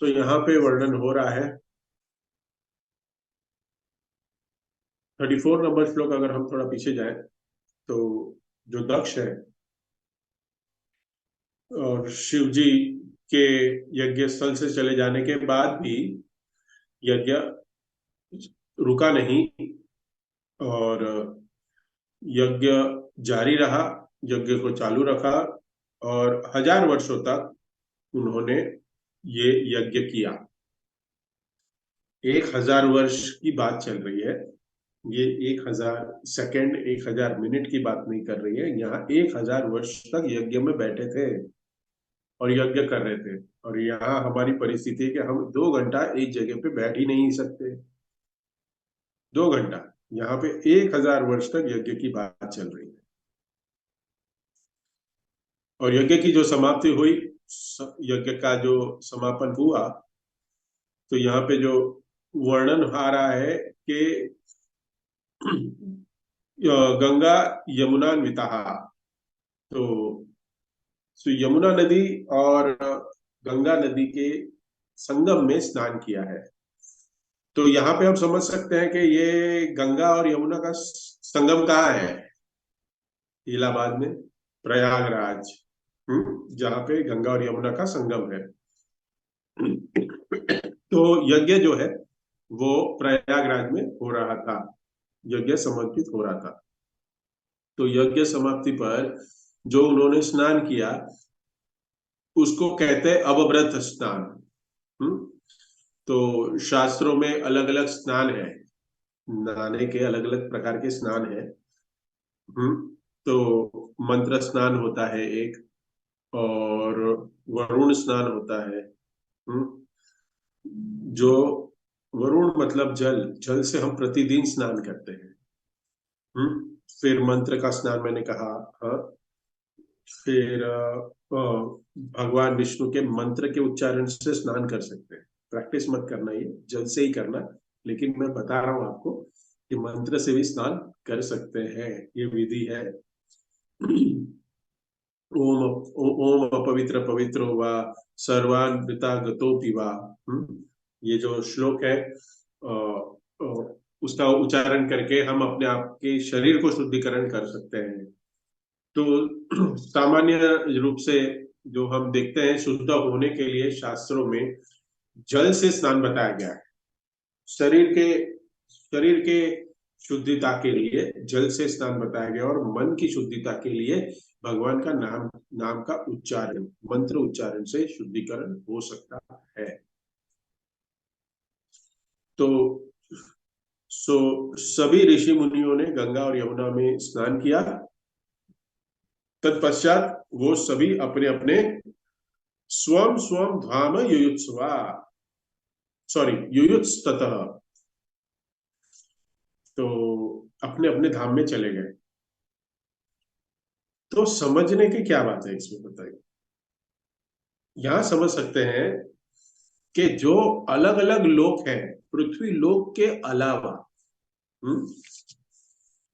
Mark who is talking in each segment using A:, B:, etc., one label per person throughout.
A: तो यहाँ पे वर्णन हो रहा है 34 नंबर श्लोक। अगर हम थोड़ा पीछे जाएं तो जो दक्ष है और शिव जी के यज्ञ स्थल से चले जाने के बाद भी यज्ञ रुका नहीं और यज्ञ जारी रहा, यज्ञ को चालू रखा और 1000 वर्षों तक उन्होंने ये यज्ञ किया। 1000 वर्ष की बात चल रही है, ये 1000 सेकेंड 1000 मिनट की बात नहीं कर रही है। यहाँ 1000 वर्ष तक यज्ञ में बैठे थे और यज्ञ कर रहे थे। और यहाँ हमारी परिस्थिति है कि हम 2 घंटा एक जगह पे बैठ ही नहीं सकते। 2 घंटा, यहाँ पे 1000 वर्ष तक यज्ञ की बात चल रही है। और यज्ञ की जो समाप्ति हुई, यज्ञ का जो समापन हुआ, तो यहाँ पे जो वर्णन आ रहा है कि गंगा यमुनान्विता, तो यमुना नदी और गंगा नदी के संगम में स्नान किया है। तो यहाँ पे हम समझ सकते हैं कि ये गंगा और यमुना का संगम कहाँ है? इलाहाबाद में, प्रयागराज, जहाँ पे गंगा और यमुना का संगम है। तो यज्ञ जो है वो प्रयागराज में हो रहा था, यज्ञ समर्पित हो रहा था। तो यज्ञ समाप्ति पर जो उन्होंने स्नान किया उसको कहते हैं अवव्रत स्नान। हम्म तो शास्त्रों में अलग अलग स्नान है, नहाने के अलग अलग प्रकार के स्नान है। तो मंत्र स्नान होता है एक, और वरुण स्नान होता है। जो वरुण मतलब जल, जल से हम प्रतिदिन स्नान करते हैं। फिर मंत्र का स्नान मैंने कहा। हाँ, फिर भगवान विष्णु के मंत्र के उच्चारण से स्नान कर सकते हैं। प्रैक्टिस मत करना, ये जल से ही करना, लेकिन मैं बता रहा हूं आपको कि मंत्र से भी स्नान कर सकते हैं, ये विधि है। ओम ओम अपवित्र पवित्रो वा सर्वान्विता गतोपि वा। ये जो श्लोक है, उसका उच्चारण करके हम अपने आप के शरीर को शुद्धिकरण कर सकते हैं। तो सामान्य रूप से जो हम देखते हैं, शुद्ध होने के लिए शास्त्रों में जल से स्नान बताया गया है। शरीर के शुद्धिता के लिए जल से स्नान बताया गया, और मन की शुद्धिता के लिए भगवान का नाम नाम का उच्चारण, मंत्र उच्चारण से शुद्धिकरण हो सकता है। तो सभी ऋषि मुनियों ने गंगा और यमुना में स्नान किया। तत्पश्चात वो सभी अपने अपने स्वम स्वम धाम युयुत्सवा, सॉरी युयुत्सतः, तो अपने अपने धाम में चले गए। तो समझने की क्या बात है इसमें, बताइए। यहां समझ सकते हैं कि जो अलग अलग लोक हैं पृथ्वी लोक के अलावा,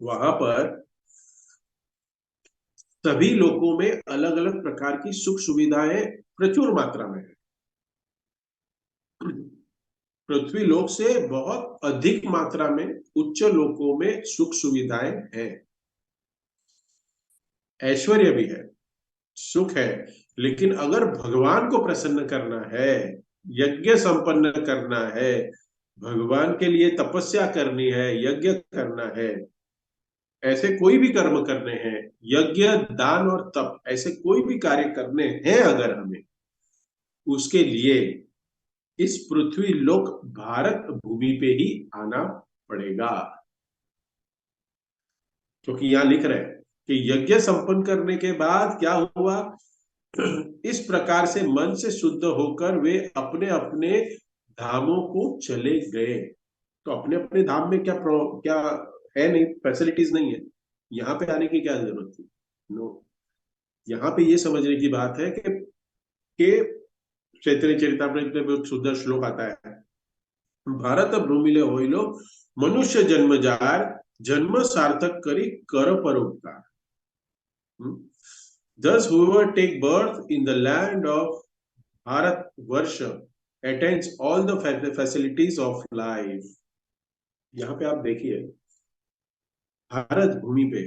A: वहां पर सभी लोकों में अलग अलग प्रकार की सुख सुविधाएं प्रचुर मात्रा में है। पृथ्वी लोक से बहुत अधिक मात्रा में उच्च लोकों में सुख सुविधाएं हैं, ऐश्वर्य भी है, सुख है। लेकिन अगर भगवान को प्रसन्न करना है, यज्ञ संपन्न करना है, भगवान के लिए तपस्या करनी है, यज्ञ करना है, ऐसे कोई भी कर्म करने हैं, यज्ञ दान और तप, ऐसे कोई भी कार्य करने हैं अगर हमें, उसके लिए इस पृथ्वी लोक भारत भूमि पे ही आना पड़ेगा। क्योंकि यहां लिख रहे हैं कि यज्ञ संपन्न करने के बाद क्या हुआ, इस प्रकार से मन से शुद्ध होकर वे अपने अपने धामों को चले गए। तो अपने अपने धाम में क्या क्या है, नहीं फैसिलिटीज नहीं है, यहाँ पे आने की क्या जरूरत थी? नो, यहाँ पे ये समझने की बात है कि चैतन्य चरितामृत में बहुत सुंदर श्लोक आता है, भारत भूमिले होइलो मनुष्य जन्म जार, जन्म सार्थक करी कर परोपकार। Thus whoever take birth in the land of Bharat Varsha attends all the facilities of life. यहाँ पे आप देखिए, भारत भूमि पे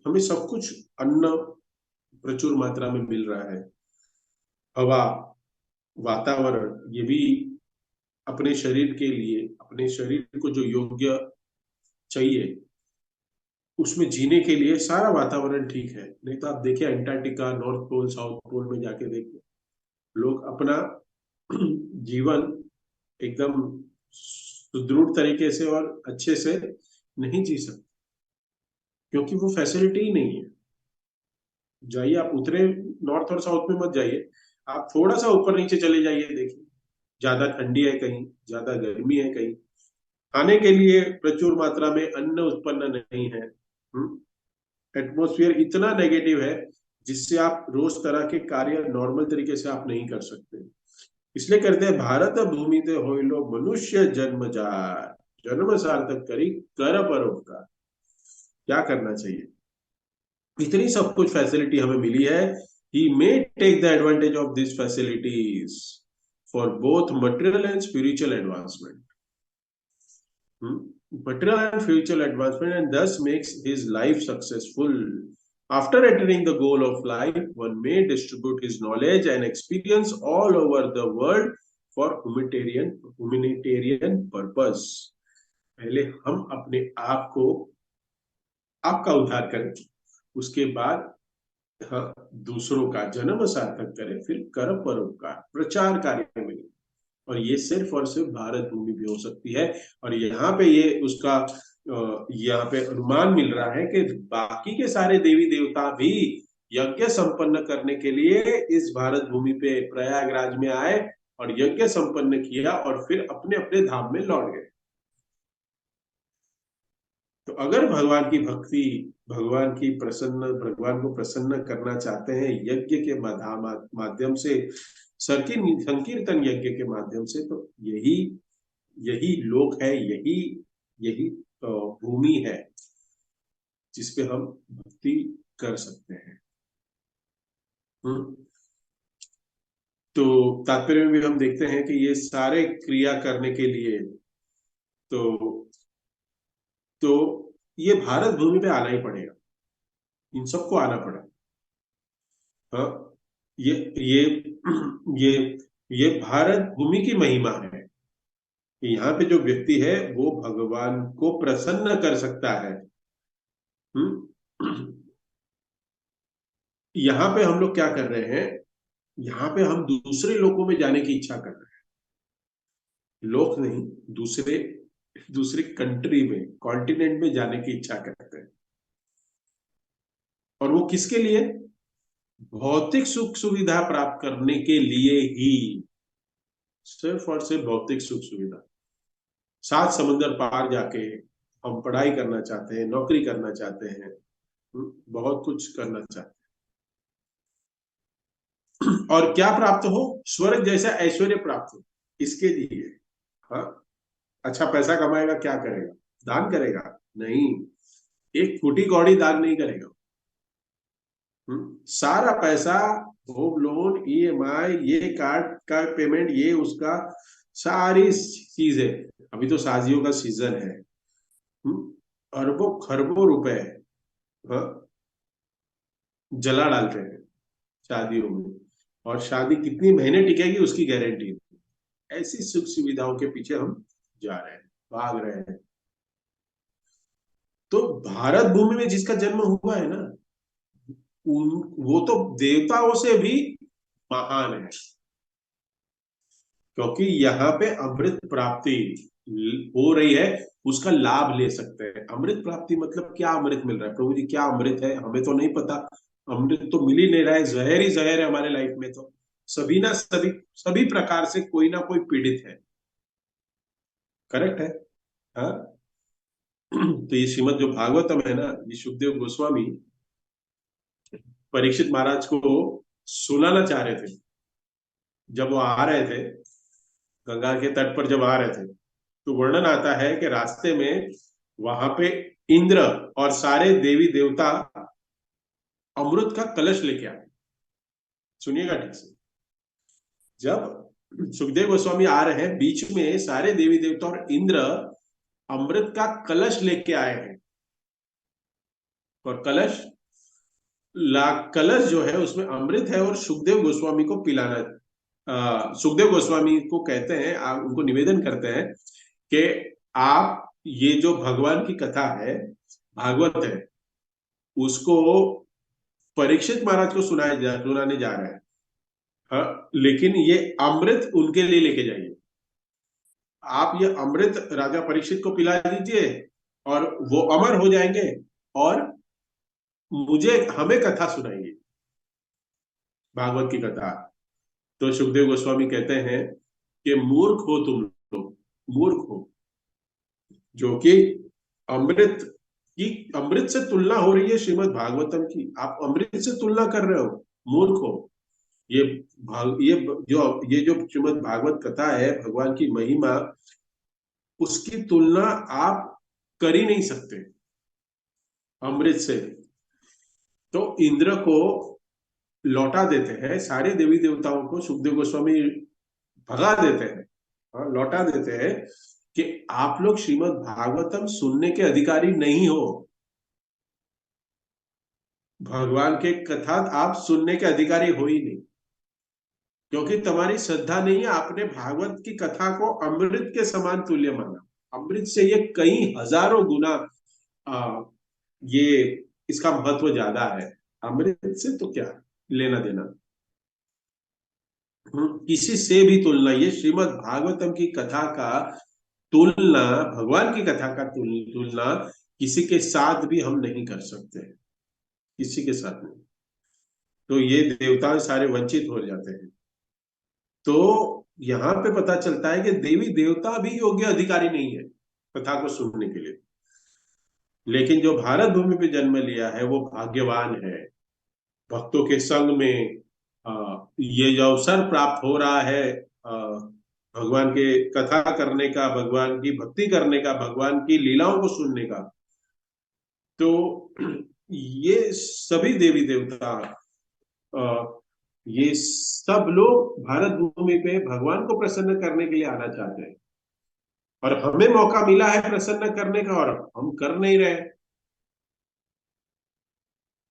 A: हमें सब कुछ, अन्न प्रचुर मात्रा में मिल रहा है, हवा, वातावरण, ये भी अपने शरीर के लिए, अपने शरीर को जो योग्य चाहिए, उसमें जीने के लिए सारा वातावरण ठीक है। नहीं तो आप देखिए Antarctica, north pole, south pole में जाके देखिए, लोग अपना जीवन एकदम सुदृढ़ तरीके से और अच्छे से नहीं जी सकते, क्योंकि वो फैसिलिटी ही नहीं है। जाइए आप उतरे नॉर्थ और साउथ में मत जाइए, आप थोड़ा सा ऊपर नीचे चले जाइए, देखिए ज्यादा ठंडी है कहीं, ज्यादा गर्मी है कहीं, खाने के लिए प्रचुर मात्रा में अन्न उत्पन्न नहीं है। एटमोस्फियर इतना नेगेटिव है जिससे आप रोज तरह के कार्य नॉर्मल तरीके से आप नहीं कर सकते। इसलिए करते हैं, भारत भूमि ते होइलो मनुष्य जन्म जाय, जन्म सार्थक करी कर परोपकार। क्या करना चाहिए? इतनी सब कुछ फैसिलिटी हमें मिली है। He may take the advantage of this facilities for both material and spiritual advancement, material and spiritual advancement, and thus makes his life successful. After attaining the goal of life, one may distribute his knowledge and experience all over the world for humanitarian purpose. पहले हम अपने आप को, आपका उद्धार करें, उसके बाद हाँ, दूसरों का जन्म सार्थक करें, फिर कर परोपकार, प्रचार कार्य में। और ये सिर्फ और सिर्फ भारत भूमि भी हो सकती है। और यहाँ पे ये उसका यहाँ पे अनुमान मिल रहा है कि बाकी के सारे देवी देवता भी यज्ञ संपन्न करने के लिए इस भारत भूमि पे प्रयागराज में आए और यज्ञ संपन्न किया और फिर अपने अपने धाम में लौट गए। तो अगर भगवान की भक्ति, भगवान को प्रसन्न करना चाहते हैं यज्ञ के माध्यम से, संकीर्तन यज्ञ के माध्यम से, तो यही यही लोक है, यही यही भूमि है जिसपे हम भक्ति कर सकते हैं। तो तात्पर्य में भी हम देखते हैं कि ये सारे क्रिया करने के लिए तो तो ये भारत भूमि पे आना ही पड़ेगा, इन सबको आना पड़ा। हाँ, ये ये ये ये भारत भूमि की महिमा है कि यहाँ पे जो व्यक्ति है वो भगवान को प्रसन्न कर सकता है। यहाँ पे हम लोग क्या कर रहे हैं, यहाँ पे हम दूसरे लोकों में जाने की इच्छा कर रहे हैं, लोक नहीं, दूसरे दूसरी कंट्री में, कॉन्टिनेंट में जाने की इच्छा करते हैं। और वो किसके लिए? भौतिक सुख सुविधा प्राप्त करने के लिए ही, सिर्फ और सिर्फ भौतिक सुख सुविधा। सात समुद्र पार जाके हम पढ़ाई करना चाहते हैं, नौकरी करना चाहते हैं, बहुत कुछ करना चाहते हैं, और क्या प्राप्त हो? स्वर्ग जैसा ऐश्वर्य प्राप्त हो, इसके लिए। हाँ, अच्छा पैसा कमाएगा, क्या करेगा? दान करेगा? नहीं, एक फूटी कौड़ी दान नहीं करेगा। सारा पैसा, होम लोन, ईएमआई, ये कार्ड का पेमेंट, ये उसका, सारी चीजें, अभी तो शादियों का सीजन है, अरबों खरबों रुपए हाँ, जला डालते हैं शादियों में, और शादी कितनी महीने टिकेगी उसकी गारंटी नहीं। ऐसी सुख सुविधाओं के पीछे हम जा रहे हैं, भाग रहे हैं। तो भारत भूमि में जिसका जन्म हुआ है ना, वो तो देवताओं से भी महान है, क्योंकि यहाँ पे अमृत प्राप्ति हो रही है, उसका लाभ ले सकते हैं। अमृत प्राप्ति मतलब क्या? अमृत मिल रहा है, प्रभु जी क्या अमृत है हमें तो नहीं पता। अमृत तो मिल ही नहीं रहा है, जहर ही जहर है हमारे लाइफ में। तो सभी ना सभी सभी प्रकार से कोई ना कोई पीड़ित है। करेक्ट है? हाँ। तो ये श्रीमद जो भागवतम है ना, ये सुखदेव गोस्वामी परीक्षित महाराज को सुनाना चाह रहे थे। जब वो आ रहे थे, गंगा के तट पर जब आ रहे थे, तो वर्णन आता है कि रास्ते में वहां पे इंद्र और सारे देवी देवता अमृत का कलश लेके आए। सुनिएगा ठीक से। जब सुखदेव गोस्वामी आ रहे हैं, बीच में सारे देवी देवता और इंद्र अमृत का कलश लेके आए हैं। और कलश जो है उसमें अमृत है, और सुखदेव गोस्वामी को पिलाना। सुखदेव गोस्वामी को कहते हैं, आप उनको निवेदन करते हैं कि आप ये जो भगवान की कथा है, भागवत है, उसको परीक्षित महाराज को सुनाने जा रहे हैं। हाँ, लेकिन ये अमृत उनके लिए लेके जाइए। आप ये अमृत राजा परीक्षित को पिला दीजिए और वो अमर हो जाएंगे, और मुझे हमें कथा सुनाइए, भागवत की कथा। तो सुखदेव गोस्वामी कहते हैं कि मूर्ख हो तुम लोग, मूर्ख हो, जो कि अमृत अमृत से तुलना हो रही है श्रीमद् भागवतम की, आप अमृत से तुलना कर रहे हो, मूर्ख हो। ये ये जो श्रीमद् भागवत कथा है, भगवान की महिमा, उसकी तुलना आप कर ही नहीं सकते अमृत से। तो इंद्र को लौटा देते हैं, सारे देवी देवताओं को सुखदेव गोस्वामी भगा देते हैं, हाँ, लौटा देते हैं कि आप लोग श्रीमद् भागवतम सुनने के अधिकारी नहीं हो, भगवान के कथा आप सुनने के अधिकारी हो ही नहीं, क्योंकि तुम्हारी श्रद्धा नहीं है। आपने भागवत की कथा को अमृत के समान तुल्य माना, अमृत से ये कई हजारों गुना आ, ये इसका महत्व ज्यादा है। अमृत से तो क्या लेना देना, किसी से भी तुलना, ये श्रीमद् भागवतम की कथा का तुलना, भगवान की कथा का तुलना किसी के साथ भी हम नहीं कर सकते, किसी के साथ नहीं। तो ये देवता सारे वंचित हो जाते हैं। तो यहाँ पे पता चलता है कि देवी देवता भी योग्य अधिकारी नहीं है कथा को सुनने के लिए, लेकिन जो भारत भूमि पे जन्म लिया है वो भाग्यवान है। भक्तों के संग में ये जो अवसर प्राप्त हो रहा है, भगवान के कथा करने का, भगवान की भक्ति करने का, भगवान की लीलाओं को सुनने का, तो ये सभी देवी देवता, ये सब लोग भारत भूमि पे भगवान को प्रसन्न करने के लिए आना चाहते हैं, और हमें मौका मिला है प्रसन्न करने का और हम कर नहीं रहे।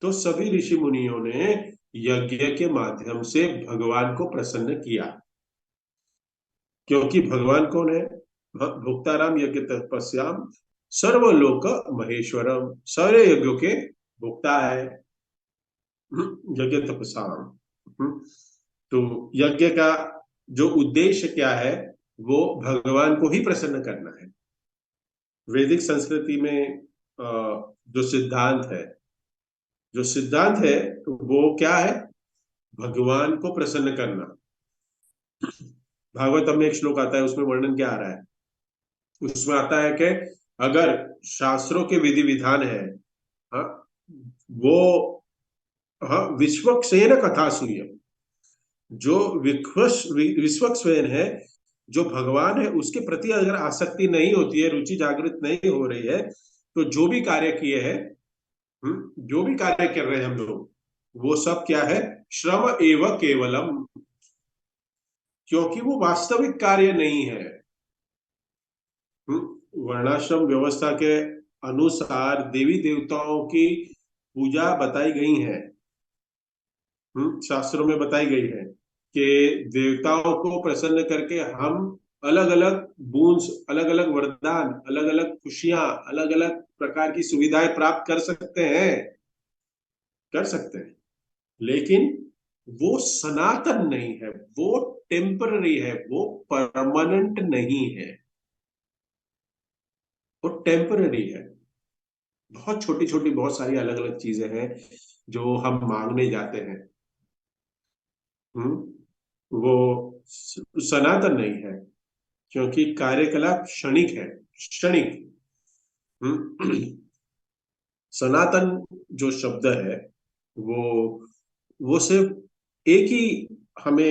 A: तो सभी ऋषि मुनियों ने यज्ञ के माध्यम से भगवान को प्रसन्न किया, क्योंकि भगवान कौन है? भोक्ताराम यज्ञ तपस्याम सर्वलोक महेश्वरम, सारे यज्ञों के भोक्ता है यज्ञ तपस्याम। तो यज्ञ का जो उद्देश्य क्या है, वो भगवान को ही प्रसन्न करना है। वैदिक संस्कृति में जो सिद्धांत है तो वो क्या है? भगवान को प्रसन्न करना। भागवतम में एक श्लोक आता है, उसमें वर्णन क्या आ रहा है? उसमें आता है कि अगर शास्त्रों के विधि विधान है, हाँ, वो, हाँ, विश्वक्सेन कथा सूर्य, जो विश्वक्सेन है, जो भगवान है, उसके प्रति अगर आसक्ति नहीं होती है, रुचि जागृत नहीं हो रही है, तो जो भी कार्य किए हैं, जो भी कार्य कर रहे हैं हम लोग, वो सब क्या है? श्रम एव केवलम, क्योंकि वो वास्तविक कार्य नहीं है। वर्णाश्रम व्यवस्था के अनुसार देवी देवताओं की पूजा बताई गई है, शास्त्रों में बताई गई है कि देवताओं को प्रसन्न करके हम अलग अलग बूंस, अलग अलग वरदान, अलग अलग खुशियां, अलग अलग प्रकार की सुविधाएं प्राप्त कर सकते हैं, कर सकते हैं। लेकिन वो सनातन नहीं है, वो टेम्पररी है, वो परमानेंट नहीं है, वो टेम्पररी है। बहुत छोटी छोटी बहुत सारी अलग अलग चीजें हैं जो हम मांगने जाते हैं, वो सनातन नहीं है, क्योंकि कार्यकलाप क्षणिक है, क्षणिक। सनातन जो शब्द है, वो वो सिर्फ एक ही हमें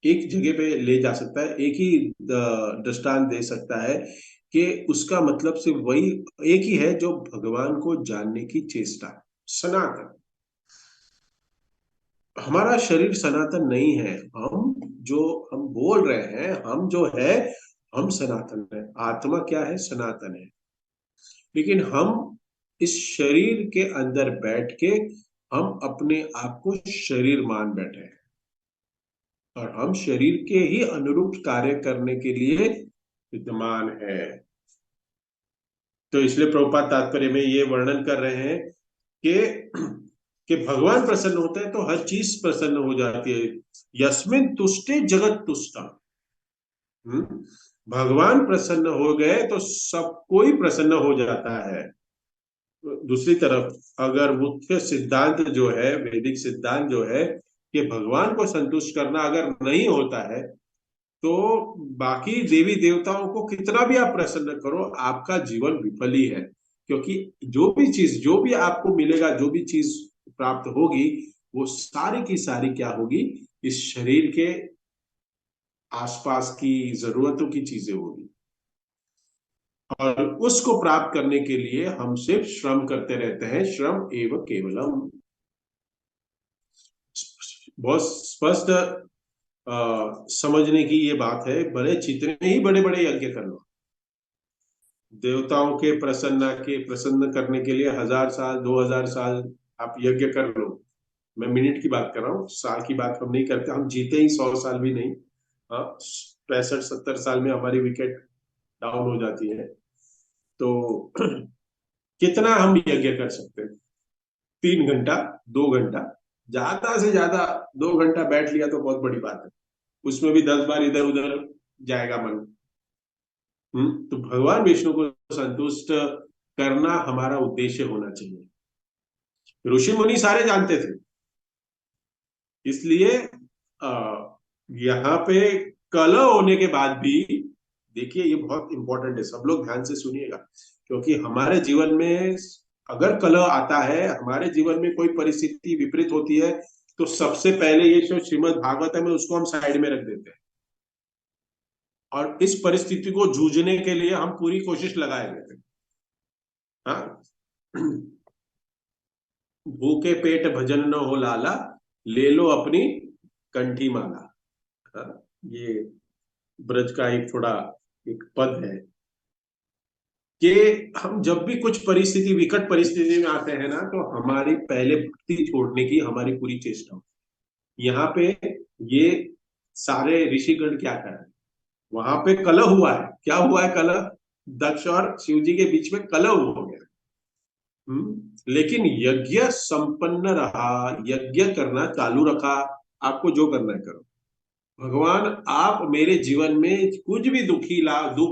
A: एक जगह पे ले जा सकता है, एक ही दृष्टांत दे सकता है कि उसका मतलब सिर्फ वही एक ही है, जो भगवान को जानने की चेष्टा। सनातन, हमारा शरीर सनातन नहीं है, हम जो हम बोल रहे हैं, हम जो है, हम सनातन है, आत्मा क्या है, सनातन है। लेकिन हम इस शरीर के अंदर बैठ के हम अपने आप को शरीर मान बैठे हैं, और हम शरीर के ही अनुरूप कार्य करने के लिए विद्यमान है। तो इसलिए प्रभुपाद तात्पर्य में ये वर्णन कर रहे हैं कि भगवान प्रसन्न होते हैं तो हर चीज प्रसन्न हो जाती है। यस्मिन तुष्टे जगत तुष्टा। भगवान प्रसन्न हो गए तो सब कोई प्रसन्न हो जाता है। दूसरी तरफ अगर मुख्य सिद्धांत जो है, वैदिक सिद्धांत जो है, कि भगवान को संतुष्ट करना अगर नहीं होता है, तो बाकी देवी देवताओं को कितना भी आप प्रसन्न करो, आपका जीवन विफल ही है। क्योंकि जो भी चीज, जो भी आपको मिलेगा, जो भी चीज प्राप्त होगी, वो सारी की सारी क्या होगी, इस शरीर के आसपास की जरूरतों की चीजें होगी। और उसको प्राप्त करने के लिए हम सिर्फ श्रम करते रहते हैं, श्रम एवं केवलम। बहुत स्पष्ट समझने की ये बात है। भले जितने ही बड़े बड़े यज्ञ कर लो, देवताओं के प्रसन्न करने के लिए 1000 साल 2000 साल आप यज्ञ कर लो। मैं मिनट की बात कर रहा हूँ, साल की बात हम नहीं करते। हम जीते ही 100 साल भी नहीं। हाँ, 65-70 साल में हमारी विकेट डाउन हो जाती है। तो कितना हम यज्ञ कर सकते हैं? 3 घंटा, 2 घंटा, ज्यादा से ज्यादा 2 घंटा बैठ लिया तो बहुत बड़ी बात है। उसमें भी 10 बार इधर उधर जाएगा मन। तो भगवान विष्णु को संतुष्ट करना हमारा उद्देश्य होना चाहिए। ऋषि मुनि सारे जानते थे। इसलिए यहाँ पे कलह होने के बाद भी, देखिए ये बहुत इंपॉर्टेंट है, सब लोग ध्यान से सुनिएगा। क्योंकि हमारे जीवन में अगर कलह आता है, हमारे जीवन में कोई परिस्थिति विपरीत होती है, तो सबसे पहले ये जो श्रीमद् भागवत है उसको हम साइड में रख देते हैं, और इस परिस्थिति को जूझने के लिए हम पूरी कोशिश लगाए देते हैं। हाँ, भूखे पेट भजन न हो लाला, ले लो अपनी कंठी माला। हाँ, ये ब्रज का एक थोड़ा एक पद है कि हम जब भी कुछ परिस्थिति, विकट परिस्थिति में आते हैं ना, तो हमारी पहले भक्ति छोड़ने की हमारी पूरी चेष्टा होती है। यहाँ पे ये सारे ऋषिगण क्या कर रहे हैं, वहां पे कलह हुआ है। क्या हुआ है कलह? दक्ष और शिव जी के बीच में कलह हो गया। लेकिन यज्ञ संपन्न रहा, यज्ञ करना चालू रखा। आपको जो करना है करो, भगवान आप मेरे जीवन में कुछ भी दुख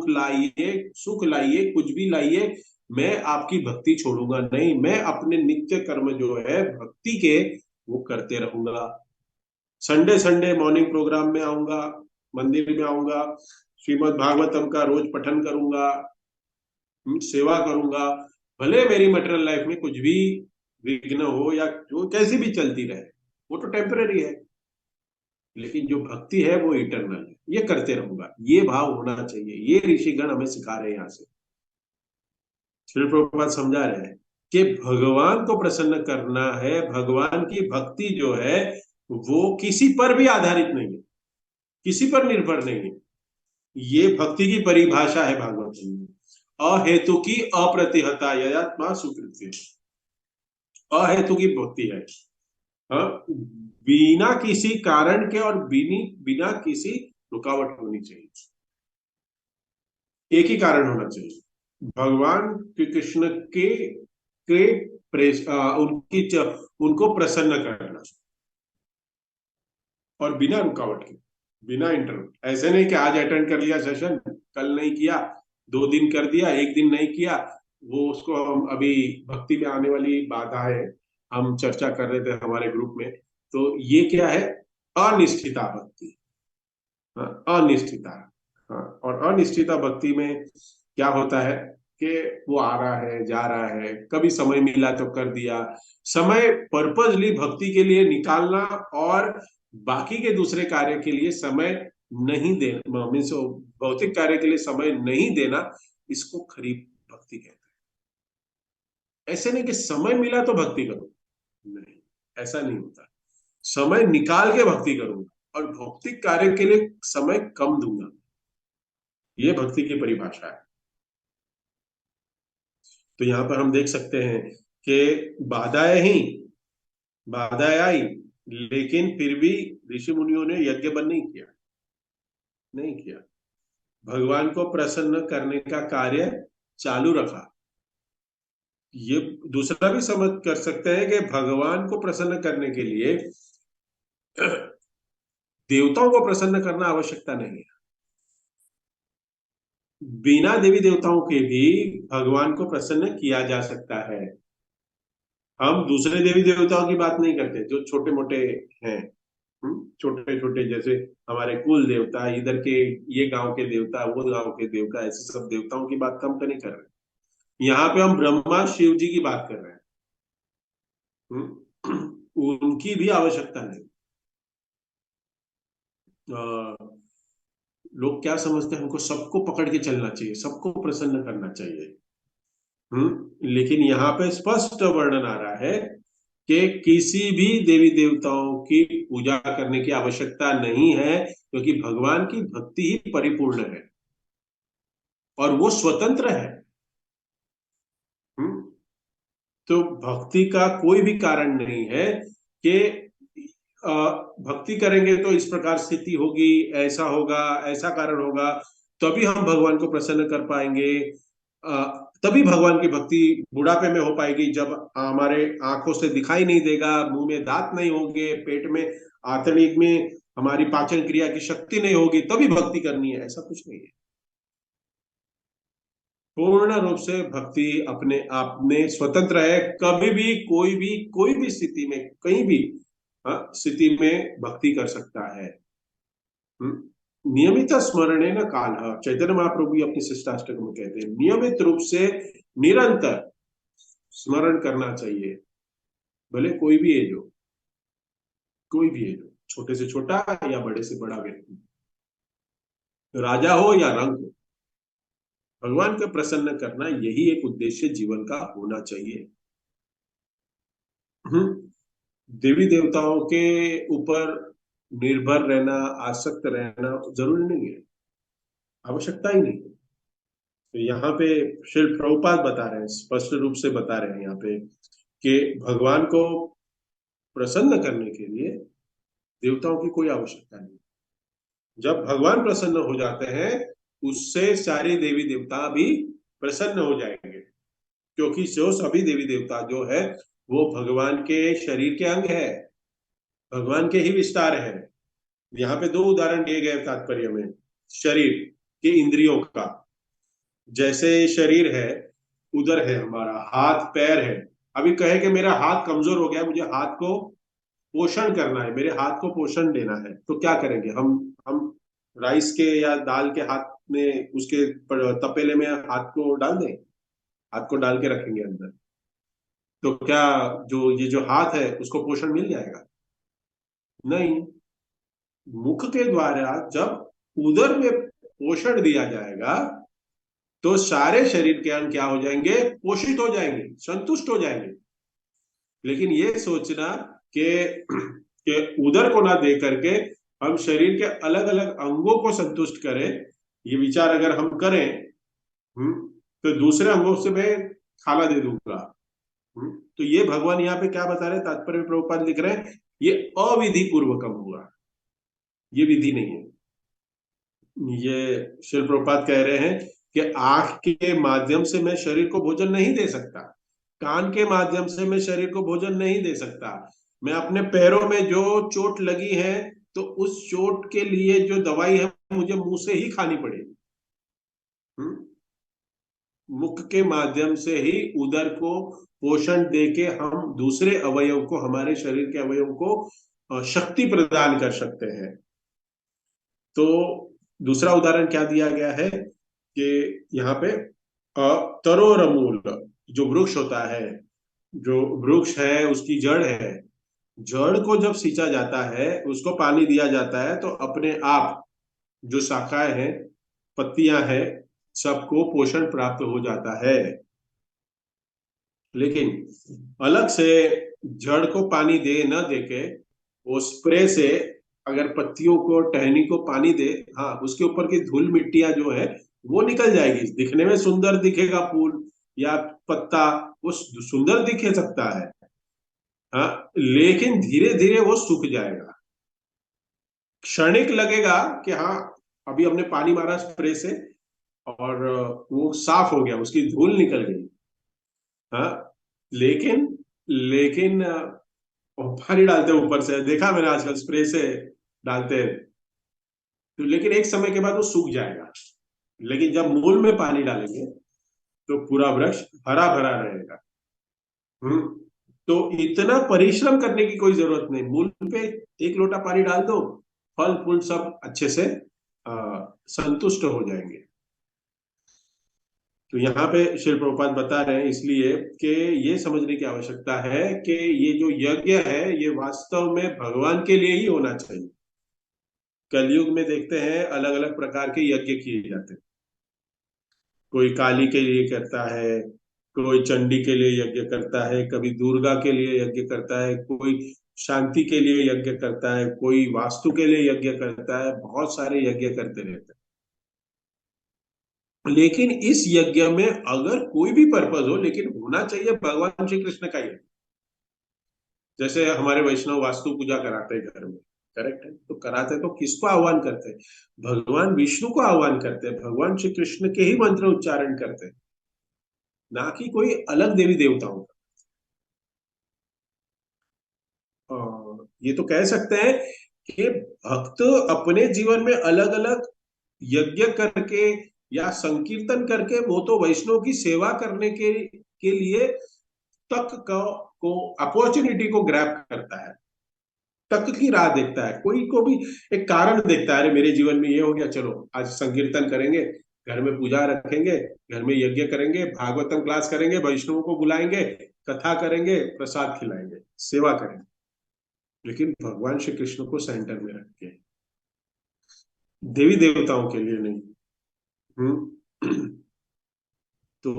A: लाइए, सुख लाइए, कुछ भी लाइए, मैं आपकी भक्ति छोड़ूंगा नहीं। मैं अपने नित्य कर्म जो है भक्ति के, वो करते रहूंगा। संडे संडे मॉर्निंग प्रोग्राम में आऊंगा, मंदिर में आऊंगा, श्रीमद् भागवतम का रोज पठन करूंगा, सेवा करूंगा। भले मेरी मटेरियल लाइफ में कुछ भी विघ्न हो या जो कैसी भी चलती रहे, वो तो टेम्पररी है। लेकिन जो भक्ति है वो इटरनल है, ये करते रहूंगा, ये भाव होना चाहिए। ये ऋषिगण हमें सिखा रहे हैं। यहाँ से श्री प्रभुपाद समझा रहे हैं कि भगवान को प्रसन्न करना है। भगवान की भक्ति जो है वो किसी पर भी आधारित नहीं है, किसी पर निर्भर नहीं है। ये भक्ति की परिभाषा है भागवत में, अहेतु की अप्रतिहता ययात्मा सुकृत्य। अहेतु की भक्ति है, हाँ, बिना किसी कारण के और बिना किसी रुकावट होनी चाहिए। एक ही कारण होना चाहिए, भगवान कृष्ण के उनको प्रसन्न करना, और बिना रुकावट के, बिना इंटरप्ट। ऐसे नहीं कि आज अटेंड कर लिया सेशन, कल नहीं किया, 2 दिन कर दिया, 1 दिन नहीं किया। वो उसको हम अभी भक्ति में आने वाली बाधा है, हम चर्चा कर रहे थे हमारे ग्रुप में। तो ये क्या है? अनिश्चिता भक्ति। हाँ, अनिश्चिता। हाँ, और अनिश्चिता भक्ति में क्या होता है कि वो आ रहा है, जा रहा है, कभी समय मिला तो कर दिया। समय पर्पजली भक्ति के लिए निकालना और बाकी के दूसरे कार्य के लिए समय नहीं देना, मीन्स भौतिक कार्य के लिए समय नहीं देना, इसको खरी भक्ति कहते हैं। ऐसे नहीं कि समय मिला तो भक्ति करो, नहीं, ऐसा नहीं होता। समय निकाल के भक्ति करूंगा, और भौतिक कार्य के लिए समय कम दूंगा। ये भक्ति की परिभाषा है। तो यहाँ पर हम देख सकते हैं कि बाधाएं आई, लेकिन फिर भी ऋषि मुनियों ने यज्ञ बंद नहीं किया। भगवान को प्रसन्न करने का कार्य चालू रखा। ये दूसरा भी समझ कर सकते हैं कि भगवान को प्रसन्न करने के लिए देवताओं को प्रसन्न करना आवश्यकता नहीं है। बिना देवी देवताओं के भी भगवान को प्रसन्न किया जा सकता है। हम दूसरे देवी देवताओं की बात नहीं करते जो छोटे मोटे हैं, छोटे छोटे, जैसे हमारे कुल देवता, इधर के ये गांव के देवता, वो गांव के देवता, ऐसे सब देवताओं की बात हम तो नहीं कर रहे। यहाँ पे हम ब्रह्मा शिव जी की बात कर रहे हैं। उनकी भी आवश्यकता नहीं। लोग क्या समझते हैं, हमको सबको पकड़ के चलना चाहिए, सबको प्रसन्न करना चाहिए। लेकिन यहाँ पे स्पष्ट वर्णन आ रहा है कि किसी भी देवी देवताओं की पूजा करने की आवश्यकता नहीं है, क्योंकि भगवान की भक्ति ही परिपूर्ण है और वो स्वतंत्र है। हम्म तो भक्ति का कोई भी कारण नहीं है कि भक्ति करेंगे तो इस प्रकार स्थिति होगी, ऐसा होगा, ऐसा कारण होगा, तभी हम भगवान को प्रसन्न कर पाएंगे। तभी भगवान की भक्ति बुढ़ापे में हो पाएगी, जब हमारे आंखों से दिखाई नहीं देगा, मुंह में दांत नहीं होंगे, पेट में आंतड़िक में हमारी पाचन क्रिया की शक्ति नहीं होगी, तभी भक्ति करनी है, ऐसा कुछ नहीं है। पूर्ण रूप से भक्ति अपने आप में स्वतंत्र है। कभी भी कोई भी स्थिति में, कहीं भी स्थिति में भक्ति कर सकता है। नियमित स्मरणे न काल, चैतन्य महाप्रभु अपनी शिष्टाष्टक में कहते हैं, नियमित रूप से निरंतर स्मरण करना चाहिए, भले कोई भी एज हो, कोई भी एज हो, छोटे से छोटा या बड़े से बड़ा व्यक्ति, राजा हो या रंग हो, भगवान को प्रसन्न करना यही एक उद्देश्य जीवन का होना चाहिए। देवी देवताओं के ऊपर निर्भर रहना, आसक्त रहना जरूरी नहीं है, आवश्यकता ही नहीं है। तो यहाँ पे श्री प्रभुपाद बता रहे हैं, स्पष्ट रूप से बता रहे हैं यहाँ पे कि भगवान को प्रसन्न करने के लिए देवताओं की कोई आवश्यकता नहीं। जब भगवान प्रसन्न हो जाते हैं, उससे सारे देवी देवता भी प्रसन्न हो जाएंगे, क्योंकि जो सभी देवी देवता जो है वो भगवान के शरीर के अंग है, भगवान के ही विस्तार है। यहाँ पे दो उदाहरण दिए गए तात्पर्य में, शरीर के इंद्रियों का। जैसे शरीर है, उधर है हमारा हाथ पैर है। अभी कहे कि मेरा हाथ कमजोर हो गया, मुझे हाथ को पोषण करना है, मेरे हाथ को पोषण देना है, तो क्या करेंगे हम राइस के या दाल के हाथ में, उसके तपेले में हाथ को डाल दें, हाथ को डाल के रखेंगे अंदर, तो क्या जो ये जो हाथ है उसको पोषण मिल जाएगा? नहीं। मुख के द्वारा जब उदर में पोषण दिया जाएगा, तो सारे शरीर के अंग क्या हो जाएंगे? पोषित हो जाएंगे, संतुष्ट हो जाएंगे। लेकिन ये सोचना कि उदर को ना दे करके हम शरीर के अलग अलग अंगों को संतुष्ट करें, ये विचार अगर हम करें, तो दूसरे अंगों से मैं खाना दे दूंगा। तो ये भगवान यहाँ पे क्या बता रहे हैं, तात्पर्य में प्रभुपाद लिख रहे हैं, ये अविधि पूर्वकम हुआ, ये विधि नहीं है। ये शिल प्रभुपाद कह रहे हैं कि आंख के माध्यम से मैं शरीर को भोजन नहीं दे सकता, कान के माध्यम से मैं शरीर को भोजन नहीं दे सकता, मैं अपने पैरों में जो चोट लगी है तो उस चोट के लिए जो दवाई है मुझे मुंह से ही खानी पड़ेगी। मुख के माध्यम से ही उदर को पोषण देके हम दूसरे अवयव को, हमारे शरीर के अवयव को शक्ति प्रदान कर सकते हैं। तो दूसरा उदाहरण क्या दिया गया है कि यहाँ पे तरोरमूल, जो वृक्ष होता है, जो वृक्ष है उसकी जड़ है, जड़ को जब सींचा जाता है, उसको पानी दिया जाता है, तो अपने आप जो शाखाएं हैं, पत्तियां हैं, सबको पोषण प्राप्त हो जाता है। लेकिन अलग से जड़ को पानी दे न देके वो स्प्रे से अगर पत्तियों को, टहनी को पानी दे, हाँ, उसके ऊपर की धूल मिट्टियां जो है वो निकल जाएगी, दिखने में सुंदर दिखेगा फूल या पत्ता, वो सुंदर दिखे सकता है, हाँ, लेकिन धीरे धीरे वो सूख जाएगा। क्षणिक लगेगा कि हाँ, अभी हमने पानी मारा स्प्रे से और वो साफ हो गया, उसकी धूल निकल गई, हाँ, लेकिन लेकिन पानी डालते हैं ऊपर से, देखा मैंने आजकल स्प्रे से डालते हैं, तो लेकिन एक समय के बाद वो सूख जाएगा। लेकिन जब मूल में पानी डालेंगे तो पूरा वृक्ष हरा भरा रहेगा। हम्म तो इतना परिश्रम करने की कोई जरूरत नहीं, मूल पे एक लोटा पानी डाल दो, फल फूल सब अच्छे से संतुष्ट हो जाएंगे। तो यहाँ पे श्री प्रभुपाद बता रहे हैं इसलिए कि ये समझने की आवश्यकता है कि ये जो यज्ञ है ये वास्तव में भगवान के लिए ही होना चाहिए। कलयुग में देखते हैं अलग अलग प्रकार के यज्ञ किए जाते हैं, कोई काली के लिए करता है, कोई चंडी के लिए यज्ञ करता है, कभी दुर्गा के लिए यज्ञ करता है, कोई शांति के लिए यज्ञ करता है, कोई वास्तु के लिए यज्ञ करता है, बहुत सारे यज्ञ करते रहते हैं। लेकिन इस यज्ञ में अगर कोई भी पर्पज हो, लेकिन होना चाहिए भगवान श्री कृष्ण का यज्ञ। जैसे हमारे वैष्णव वास्तु पूजा कराते हैं घर में, करेक्ट है, तो कराते हैं तो किसको आह्वान करते हैं? भगवान विष्णु को आह्वान करते हैं, भगवान श्री कृष्ण के ही मंत्र उच्चारण करते हैं, ना कि कोई अलग देवी देवताओं का। ये तो कह सकते हैं कि भक्त अपने जीवन में अलग अलग यज्ञ करके या संकीर्तन करके वो तो वैष्णव की सेवा करने के लिए तक को अपॉर्चुनिटी को ग्रैब करता है, तक की राह देखता है, कोई को भी एक कारण देखता है, अरे मेरे जीवन में ये हो गया, चलो आज संकीर्तन करेंगे, घर में पूजा रखेंगे, घर में यज्ञ करेंगे, भागवतम क्लास करेंगे, वैष्णवों को बुलाएंगे, कथा करेंगे, प्रसाद खिलाएंगे, सेवा करेंगे, लेकिन भगवान श्री कृष्ण को सेंटर में रख के, देवी देवताओं के लिए नहीं। हम्म तो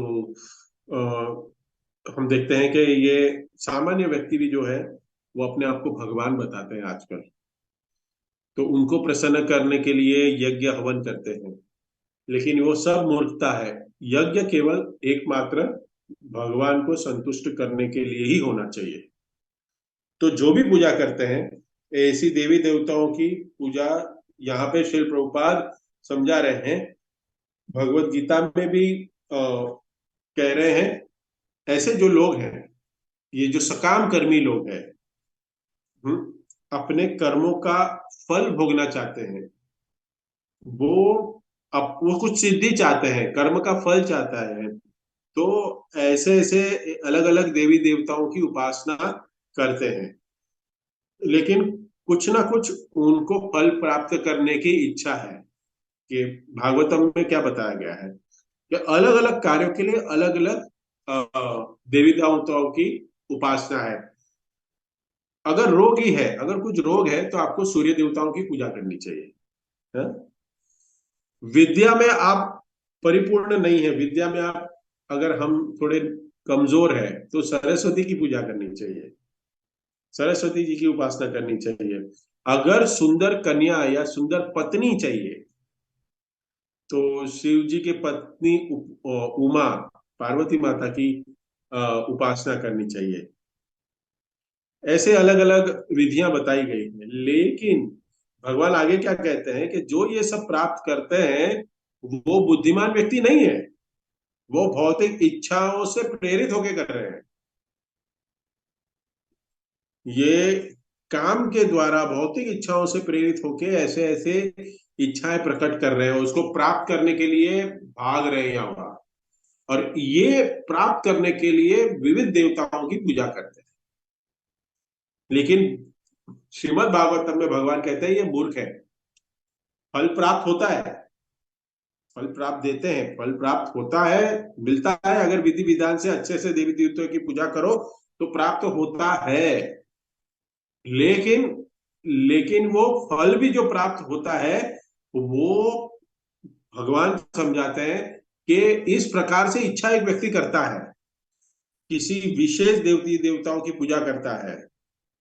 A: हम देखते हैं कि ये सामान्य व्यक्ति भी जो है वो अपने आप को भगवान बताते हैं आजकल, तो उनको प्रसन्न करने के लिए यज्ञ हवन करते हैं, लेकिन वो सब मूर्खता है। यज्ञ केवल एकमात्र भगवान को संतुष्ट करने के लिए ही होना चाहिए। तो जो भी पूजा करते हैं ऐसी देवी देवताओं की पूजा, यहाँ पे श्री प्रभुपाद समझा रहे हैं, भगवत गीता में भी कह रहे हैं, ऐसे जो लोग हैं, ये जो सकाम कर्मी लोग हैं, अपने कर्मों का फल भोगना चाहते हैं, वो वो कुछ सिद्धि चाहते हैं, कर्म का फल चाहता है, तो ऐसे ऐसे अलग अलग देवी देवताओं की उपासना करते हैं, लेकिन कुछ ना कुछ उनको फल प्राप्त करने की इच्छा है। कि भागवतम में क्या बताया गया है कि अलग अलग कार्यों के लिए अलग अलग देवी देवताओं की उपासना है। अगर रोगी है, अगर कुछ रोग है, तो आपको सूर्य देवताओं की पूजा करनी चाहिए, है? विद्या में आप परिपूर्ण नहीं है, विद्या में आप, अगर हम थोड़े कमजोर है, तो सरस्वती की पूजा करनी चाहिए, सरस्वती जी की उपासना करनी चाहिए। अगर सुंदर कन्या या सुंदर पत्नी चाहिए, तो शिव जी के पत्नी उमा, पार्वती माता की उपासना करनी चाहिए। ऐसे अलग अलग विधियां बताई गई हैं, लेकिन भगवान आगे क्या कहते हैं कि जो ये सब प्राप्त करते हैं वो बुद्धिमान व्यक्ति नहीं है, वो भौतिक इच्छाओं से प्रेरित होकर कर रहे हैं। ये काम के द्वारा भौतिक इच्छाओं से प्रेरित होके ऐसे ऐसे इच्छाएं प्रकट कर रहे हैं, उसको प्राप्त करने के लिए भाग रहे हैं यहाँ वहां, और ये प्राप्त करने के लिए विविध देवताओं की पूजा करते हैं। लेकिन श्रीमद् भागवतम में भगवान कहते हैं ये मूर्ख है। फल प्राप्त होता है, फल प्राप्त देते हैं, फल प्राप्त होता है, मिलता है, अगर विधि विधान से अच्छे से देवी देवताओं की पूजा करो तो प्राप्त होता है। लेकिन लेकिन वो फल भी जो प्राप्त होता है वो भगवान समझाते हैं कि इस प्रकार से इच्छा एक व्यक्ति करता है, किसी विशेष देवती देवताओं की पूजा करता है,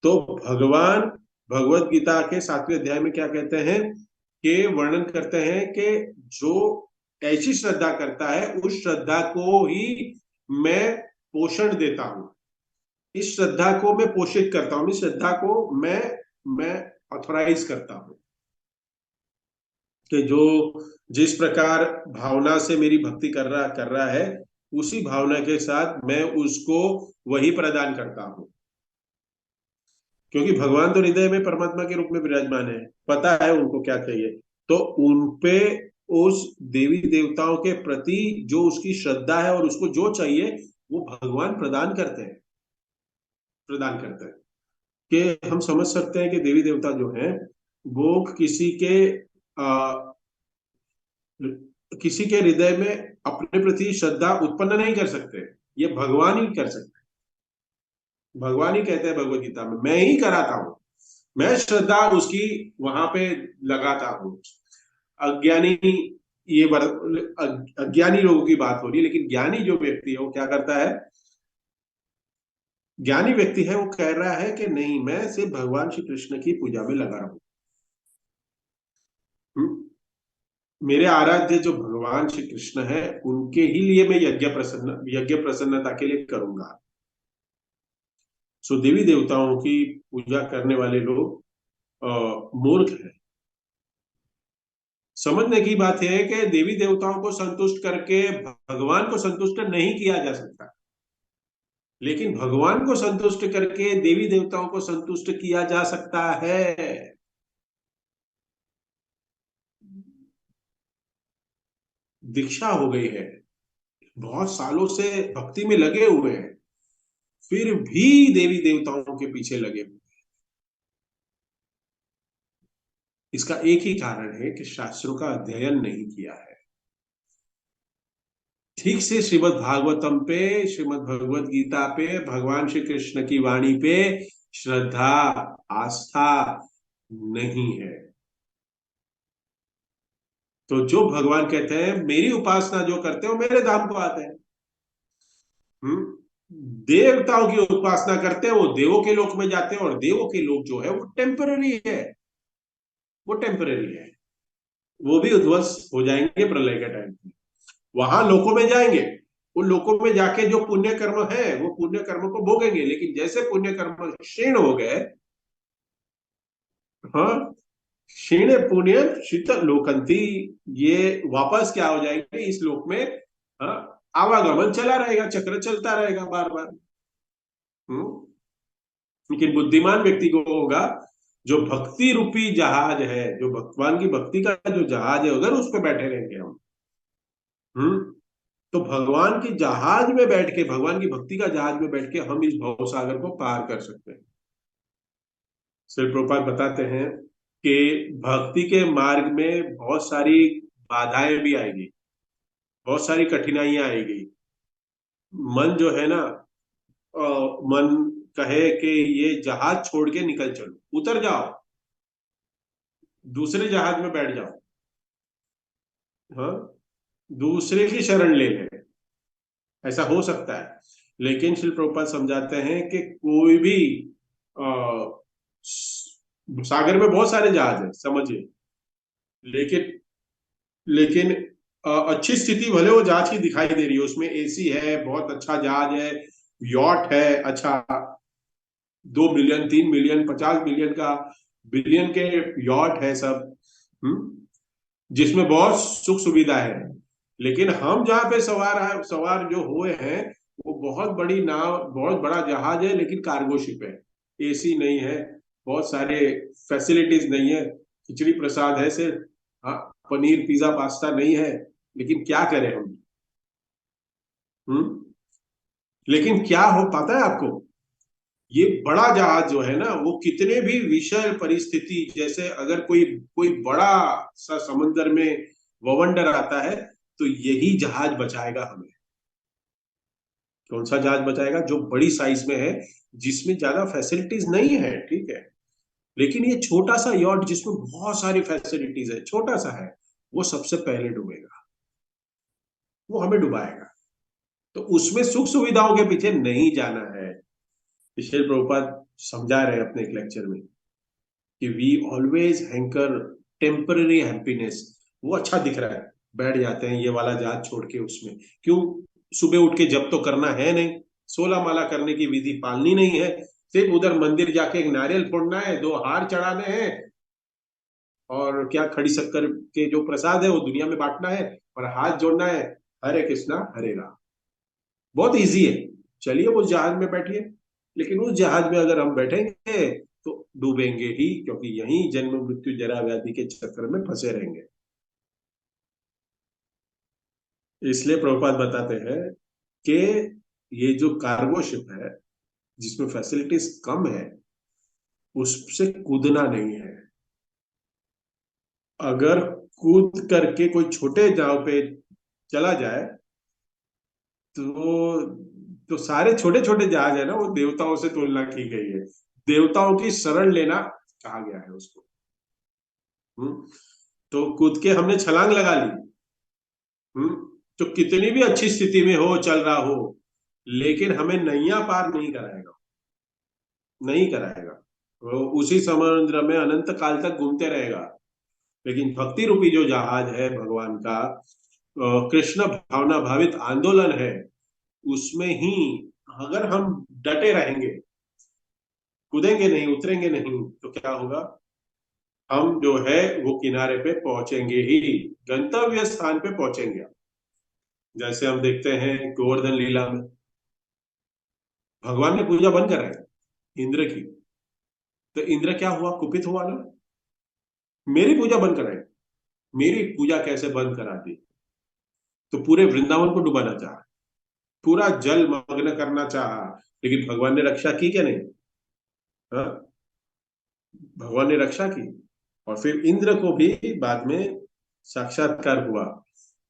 A: तो भगवान भगवत गीता के 7वें अध्याय में क्या कहते हैं कि वर्णन करते हैं कि जो ऐसी श्रद्धा करता है उस श्रद्धा को ही मैं पोषण देता हूं, इस श्रद्धा को मैं पोषित करता हूं, इस श्रद्धा को मैं ऑथोराइज करता हूं कि जो जिस प्रकार भावना से मेरी भक्ति कर रहा है उसी भावना के साथ मैं उसको वही प्रदान करता हूं, क्योंकि भगवान तो हृदय में परमात्मा के रूप में विराजमान है, पता है उनको क्या चाहिए, तो उनपे उस देवी देवताओं के प्रति जो उसकी श्रद्धा है और उसको जो चाहिए वो भगवान प्रदान करते हैं कि हम समझ सकते हैं कि देवी देवता जो हैं वो किसी के हृदय में अपने प्रति श्रद्धा उत्पन्न नहीं कर सकते, ये भगवान ही कर सकते हैं। भगवान ही कहते हैं भगवत गीता में, मैं ही कराता हूं, मैं श्रद्धा उसकी वहां पे लगाता हूं। अज्ञानी अज्ञानी लोगों की बात हो रही है, लेकिन ज्ञानी जो व्यक्ति है वो क्या करता है, ज्ञानी व्यक्ति है वो कह रहा है कि नहीं, मैं सिर्फ भगवान श्री कृष्ण की पूजा में लगा रहूं, मेरे आराध्य जो भगवान श्री कृष्ण है उनके ही लिए मैं यज्ञ प्रसन्नता के लिए करूंगा। सो देवी देवताओं की पूजा करने वाले लोग मूर्ख हैं। समझने की बात यह है कि देवी देवताओं को संतुष्ट करके भगवान को संतुष्ट नहीं किया जा सकता, लेकिन भगवान को संतुष्ट करके देवी देवताओं को संतुष्ट किया जा सकता है। दीक्षा हो गई है, बहुत सालों से भक्ति में लगे हुए हैं, फिर भी देवी देवताओं के पीछे लगे हुए। इसका एक ही कारण है कि शास्त्रों का अध्ययन नहीं किया है, ठीक से श्रीमद् भागवतम पे, श्रीमद् भगवत गीता पे, भगवान श्री कृष्ण की वाणी पे श्रद्धा आस्था नहीं है। तो जो भगवान कहते हैं मेरी उपासना जो करते हैं वो मेरे धाम को आते हैं। देवताओं की उपासना करते हैं वो देवों के लोक में जाते हैं, और देवों के लोक जो है वो टेम्पररी है, वो टेम्पररी है, वो भी उध्वस्त हो जाएंगे प्रलय के टाइम पे, वहां लोकों में जाएंगे, उन लोकों में जाके जो पुण्य कर्म है वो पुण्य कर्म को भोगेंगे, लेकिन जैसे पुण्य कर्म क्षीण हो गए, हाँ, क्षीण पुण्य शीत लोकंती, ये वापस क्या हो जाएंगे इस लोक में, हाँ, आवागमन चला रहेगा, चक्र चलता रहेगा बार बार। लेकिन बुद्धिमान व्यक्ति को होगा, जो भक्ति रूपी जहाज है, जो भगवान की भक्ति का जो जहाज है, अगर उस पर बैठे रहेंगे हम, हम्म तो भगवान की जहाज में बैठ के, भगवान की भक्ति का जहाज में बैठ के हम इस भव सागर को पार कर सकते हैं। श्री प्रभुपाद बताते हैं कि भक्ति के मार्ग में बहुत सारी बाधाएं भी आएगी, बहुत सारी कठिनाइयां आएगी। मन जो है ना, मन कहे कि ये जहाज छोड़ के निकल चलो, उतर जाओ, दूसरे जहाज में बैठ जाओ, हाँ, दूसरे की शरण ले ले, ऐसा हो सकता है। लेकिन श्री प्रभुपाद समझाते हैं कि कोई भी सागर में बहुत सारे जहाज है समझिए, लेकिन लेकिन अच्छी स्थिति भले वो जहाज की दिखाई दे रही है, उसमें एसी है, बहुत अच्छा जहाज है, यॉट है, अच्छा 2 मिलियन 3 मिलियन 50 मिलियन का, बिलियन के यॉट है सब, जिसमें बहुत सुख सुविधा है, लेकिन हम जहाँ पे सवार जो हुए हैं वो बहुत बड़ी नाव, बहुत बड़ा जहाज है, लेकिन कार्गो शिप है, एसी नहीं है, बहुत सारे फैसिलिटीज नहीं है, खिचड़ी प्रसाद है सिर्फ, हाँ, पनीर पिज्जा पास्ता नहीं है, लेकिन क्या करें हम। हम्म लेकिन क्या हो पाता है आपको, ये बड़ा जहाज जो है ना, वो कितने भी विषय परिस्थिति, जैसे अगर कोई कोई बड़ा सा समुद्र में ववंडर आता है, तो यही जहाज बचाएगा हमें। कौन सा जहाज बचाएगा, जो बड़ी साइज में है, जिसमें ज्यादा फैसिलिटीज नहीं है, ठीक है, लेकिन ये छोटा सा यॉट जिसमें बहुत सारी फैसिलिटीज है, छोटा सा है, वो सबसे पहले डूबेगा, वो हमें डुबाएगा। तो उसमें सुख सुविधाओं के पीछे नहीं जाना है, श्री प्रभुपाद समझा रहे हैं अपने एक लेक्चर में। कि we always hanker temporary happiness, वो अच्छा दिख रहा है, बैठ जाते हैं ये वाला जहाज छोड़ के उसमें। क्यों? सुबह उठ के जब तो करना है नहीं, 16 माला करने की विधि पालनी नहीं है, सिर्फ उधर मंदिर जाके एक नारियल फोड़ना है, 2 हार चढ़ाने हैं, और क्या खड़ी शक्कर के जो प्रसाद है वो दुनिया में बांटना है, और हाथ जोड़ना है, हरे कृष्णा हरे राम। बहुत इजी है। चलिए उस जहाज में बैठिए, लेकिन उस जहाज में अगर हम बैठेंगे तो डूबेंगे ही, क्योंकि यहीं जन्म मृत्यु जरा व्याधि के चक्कर में फंसे रहेंगे। इसलिए प्रभुपाद बताते हैं कि ये जो कार्गो शिप है जिसमें फैसिलिटीज कम है, उससे कूदना नहीं है। अगर कूद करके कोई छोटे नाव पे चला जाए तो सारे छोटे छोटे जहाज है ना, वो देवताओं से तुलना की गई है, देवताओं की शरण लेना कहा गया है उसको। हम्म तो कूद के हमने छलांग लगा ली, हम्म तो कितनी भी अच्छी स्थिति में हो, चल रहा हो, लेकिन हमें नैया पार नहीं कराएगा, नहीं कराएगा। वो उसी समुद्र में अनंत काल तक घूमते रहेगा। लेकिन भक्ति रूपी जो जहाज है भगवान का, कृष्ण भावना भावित आंदोलन है, उसमें ही अगर हम डटे रहेंगे, कूदेंगे नहीं, उतरेंगे नहीं, तो क्या होगा? हम जो है वो किनारे पे पहुंचेंगे ही, गंतव्य स्थान पे पहुंचेंगे। जैसे हम देखते हैं गोवर्धन लीला में भगवान ने पूजा बंद कराई इंद्र की, तो इंद्र क्या हुआ? कुपित हुआ ना, मेरी पूजा बंद कराई। मेरी पूजा कैसे बंद करा दी? तो पूरे वृंदावन को डुबाना चाहा, पूरा जल मग्न करना चाहा, लेकिन भगवान ने रक्षा की क्या नहीं? हाँ, भगवान ने रक्षा की। और फिर इंद्र को भी बाद में साक्षात्कार हुआ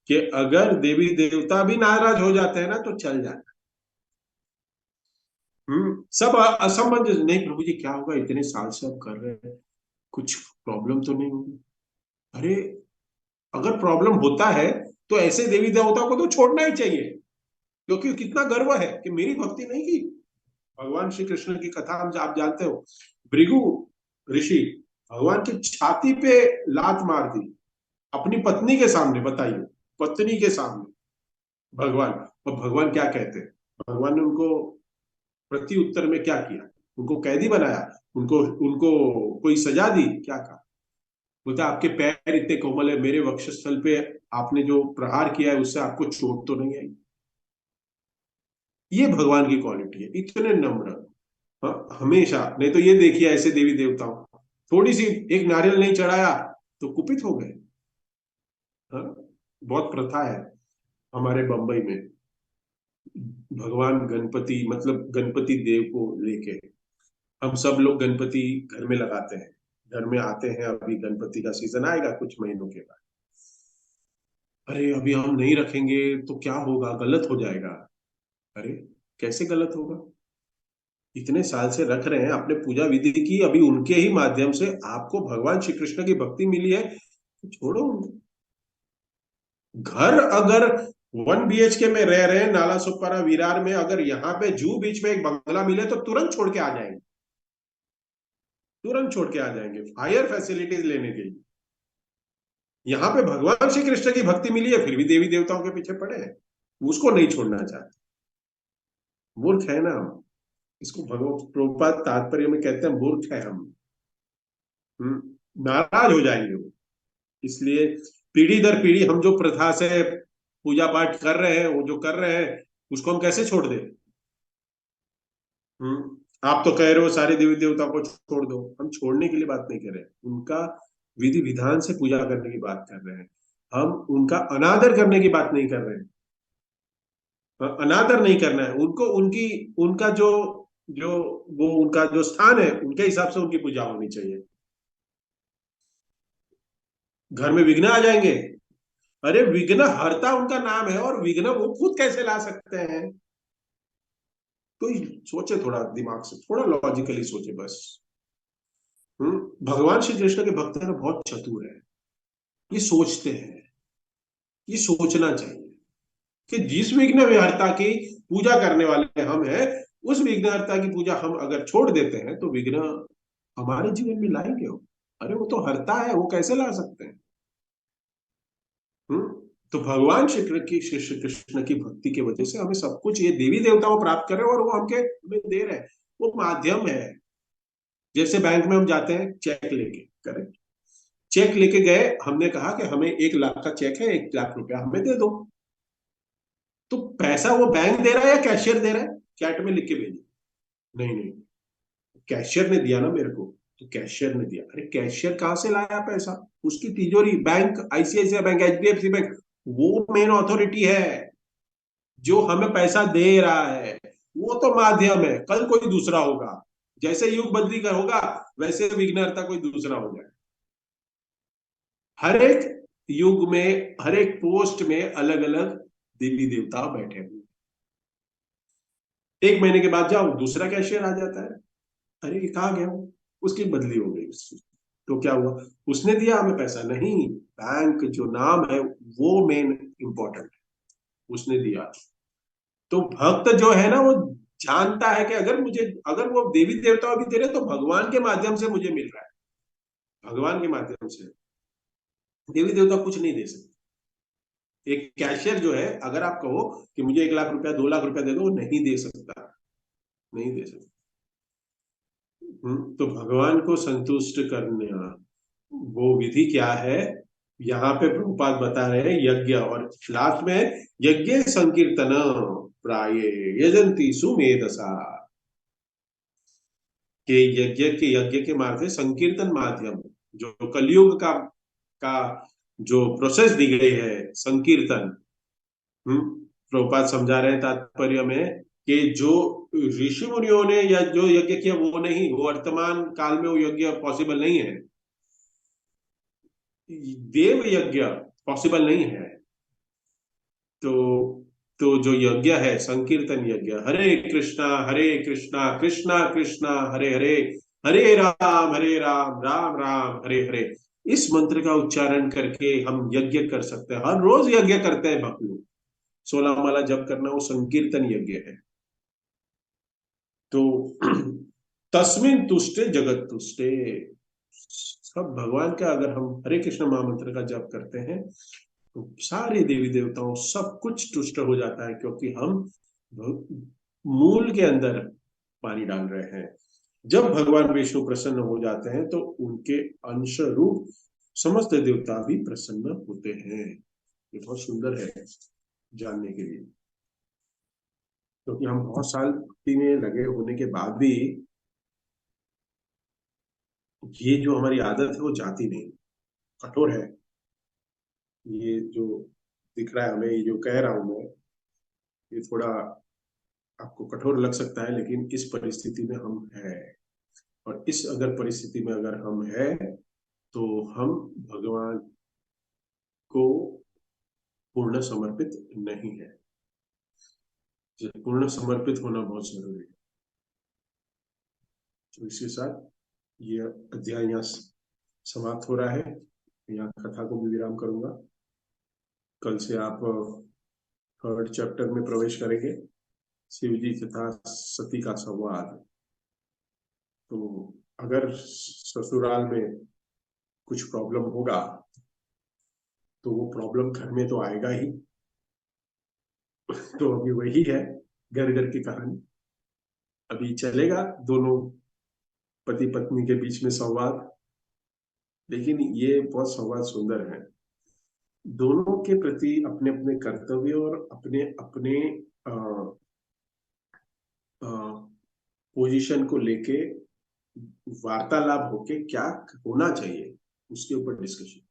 A: कि अगर देवी देवता भी नाराज हो जाते हैं ना तो चल जाना। सब असमंजस, नहीं प्रभु जी क्या होगा, इतने साल से आप कर रहे हैं, कुछ प्रॉब्लम तो नहीं होगी? अरे, अगर प्रॉब्लम होता है तो ऐसे देवी देवताओं को तो छोड़ना ही चाहिए, क्योंकि कितना गर्व है कि मेरी भक्ति नहीं की। भगवान श्री कृष्ण की कथा हम आप जानते हो, भृगु ऋषि भगवान की छाती पे लात मार दी अपनी पत्नी के सामने, बताइए, पत्नी के सामने भगवान। और भगवान क्या कहते हैं? भगवान ने उनको प्रति उत्तर में क्या किया? उनको कैदी बनाया? उनको उनको कोई सजा दी? क्या कहा? बोलता आपके पैर इतने कोमल है, मेरे वक्षस्थल पे आपने जो प्रहार किया है उससे आपको चोट तो नहीं आई? ये भगवान की क्वालिटी है, इतने नम्र। हाँ, हमेशा। नहीं तो ये देखिए ऐसे देवी देवताओं, थोड़ी सी एक नारियल नहीं चढ़ाया तो कुपित हो गए। हाँ, बहुत प्रथा है हमारे बंबई में, भगवान गणपति मतलब गणपति देव को लेके हम सब लोग गणपति घर में लगाते हैं, घर में आते हैं। अभी गणपति का सीजन आएगा कुछ महीनों के बाद, अरे अभी हम नहीं रखेंगे तो क्या होगा, गलत हो जाएगा। अरे, कैसे गलत होगा? इतने साल से रख रहे हैं, आपने पूजा विधि की, अभी उनके ही माध्यम से आपको भगवान श्री कृष्ण की भक्ति मिली है, तो छोड़ो उनको। घर अगर 1 BHK में रह रहे हैं नाला सुपारा विरार में, अगर यहाँ पे जू बीच में एक बंगला मिले तो तुरंत छोड़ के आ जाएंगे, तुरंत छोड़ के आ जाएंगे हायर फैसिलिटीज लेने के लिए। यहाँ पे भगवान श्री कृष्ण की भक्ति मिली है फिर भी देवी देवताओं के पीछे पड़े हैं, उसको नहीं छोड़ना चाहते। मूर्ख है ना हम, इसको भगवत प्रभुपाद तात्पर्य में कहते हैं मूर्ख है हम। नाराज हो जाएंगे वो। इसलिए पीढ़ी दर पीढ़ी हम जो प्रथा से पूजा पाठ कर रहे हैं, वो जो कर रहे हैं, उसको हम कैसे छोड़ दें? आप तो कह रहे हो सारे देवी देवताओं को छोड़ दो, हम छोड़ने के लिए बात नहीं कर रहे हैं, उनका विधि विधान से पूजा करने की बात कर रहे हैं। हम उनका अनादर करने की बात नहीं कर रहे हैं। अनादर नहीं करना है उनको, उनकी उनका जो जो वो उनका जो स्थान है उनके हिसाब से उनकी पूजा होनी चाहिए। घर में विघ्न आ जाएंगे, अरे विघ्न हरता उनका नाम है, और विघ्न वो खुद कैसे ला सकते हैं? कोई सोचे, थोड़ा दिमाग से, थोड़ा लॉजिकली सोचे बस। भगवान श्री कृष्ण के भक्त है ना, बहुत चतुर है, ये सोचते हैं, ये सोचना चाहिए कि जिस विघ्न विहर्ता की पूजा करने वाले हम हैं, उस विघ्नहर्ता की पूजा हम अगर छोड़ देते हैं तो विघ्न हमारे जीवन में लाएंगे वो? अरे वो तो हरता है, वो कैसे ला सकते हैं? हम्म। तो भगवान श्री कृष्ण की भक्ति की वजह से हमें सब कुछ ये देवी देवताओं प्राप्त करे, और वो हमें दे रहे हैं। वो माध्यम है। जैसे बैंक में हम जाते हैं चेक लेके, करेक्ट? चेक लेके गए, हमने कहा कि हमें 1 लाख का चेक है, 1 लाख रुपया हमें दे दो। तो पैसा वो बैंक दे रहा है या कैशियर दे रहा है? चैट में लिख के भेजो। नहीं नहीं, कैशियर ने दिया ना मेरे को। तो कैशियर ने दिया। अरे कैशियर कहां से लाया पैसा? उसकी तिजोरी, bank, ICICI bank, HDFC bank, वो मेन अथॉरिटी है जो हमें पैसा दे रहा है। वो तो माध्यम है, कल कोई दूसरा होगा। जैसे युग बदली कर होगा, वैसे विघ्नहर्ता कोई दूसरा हो जाए। हर एक युग में, हर एक पोस्ट में अलग अलग देवी देवता बैठे हुए। 1 महीने के बाद जाओ, दूसरा कैशियर आ जाता है। अरे ये कहाँ गया वो? उसकी बदली हो गई उसकी। तो क्या हुआ? उसने दिया हमें पैसा नहीं, बैंक जो नाम है वो मेन इंपॉर्टेंट है, उसने दिया। तो भक्त जो है ना, वो जानता है कि अगर वो देवी देवता भी दे रहे तो भगवान के माध्यम से मुझे मिल रहा है। भगवान के माध्यम से देवी देवता कुछ नहीं दे सकते। एक कैशियर जो है, अगर आप कहो कि मुझे 1 लाख रुपया, 2 लाख रुपया दे दो, वो नहीं दे सकता। नहीं दे सकता। तो भगवान को संतुष्ट करना वो विधि क्या है? यहाँ पे प्रभुपाद बता रहे हैं यज्ञ, और लास्ट में यज्ञ संकीर्तन प्राय यजंती सुमेधसा, के यज्ञ के मार्ग से संकीर्तन माध्यम, जो कलयुग का जो प्रोसेस दी गई है, संकीर्तन। प्रभुपाद समझा रहे हैं तात्पर्य में कि जो ऋषि मुनियों ने या जो यज्ञ किया वो नहीं, वो वर्तमान काल में वो यज्ञ पॉसिबल नहीं है। देव यज्ञ पॉसिबल नहीं है। तो जो यज्ञ है संकीर्तन यज्ञ, हरे कृष्णा कृष्णा कृष्णा हरे हरे, हरे राम राम राम हरे हरे, इस मंत्र का उच्चारण करके हम यज्ञ कर सकते हैं। हर रोज यज्ञ करते हैं भक्त लोग। 16 माला जप करना वो संकीर्तन यज्ञ है। तो तस्मिन तुष्टे जगत तुष्टे, सब भगवान का अगर हम हरे कृष्ण महामंत्र का जप करते हैं तो सारे देवी देवताओं सब कुछ तुष्ट हो जाता है, क्योंकि हम मूल के अंदर पानी डाल रहे हैं। जब भगवान विष्णु प्रसन्न हो जाते हैं तो उनके अंश रूप समस्त देवता भी प्रसन्न होते हैं। ये बहुत सुंदर है जानने के लिए। क्योंकि हम बहुत साल भक्ति में लगे होने के बाद भी ये जो हमारी आदत है वो जाती नहीं, कठोर है। ये जो दिख रहा है हमें, ये जो कह रहा हूं मैं, ये थोड़ा आपको कठोर लग सकता है, लेकिन इस परिस्थिति में हम हैं। और इस अगर परिस्थिति में अगर हम हैं तो हम भगवान को पूर्ण समर्पित नहीं है। पूर्ण समर्पित होना बहुत जरूरी है। तो इसके साथ ये अध्याय यहाँ समाप्त हो रहा है। यहाँ कथा को भी विराम करूंगा। कल से आप 3rd चैप्टर में प्रवेश करेंगे, शिव जी तथा सती का संवाद। तो अगर ससुराल में कुछ प्रॉब्लम होगा तो वो प्रॉब्लम घर में तो आएगा ही। तो अभी वही है, घर घर की कहानी अभी चलेगा, दोनों पति पत्नी के बीच में संवाद। लेकिन ये बहुत संवाद सुंदर है। दोनों के प्रति अपने अपने कर्तव्य और अपने अपने पोजीशन को लेके वार्तालाप होके क्या होना चाहिए उसके ऊपर डिस्कशन।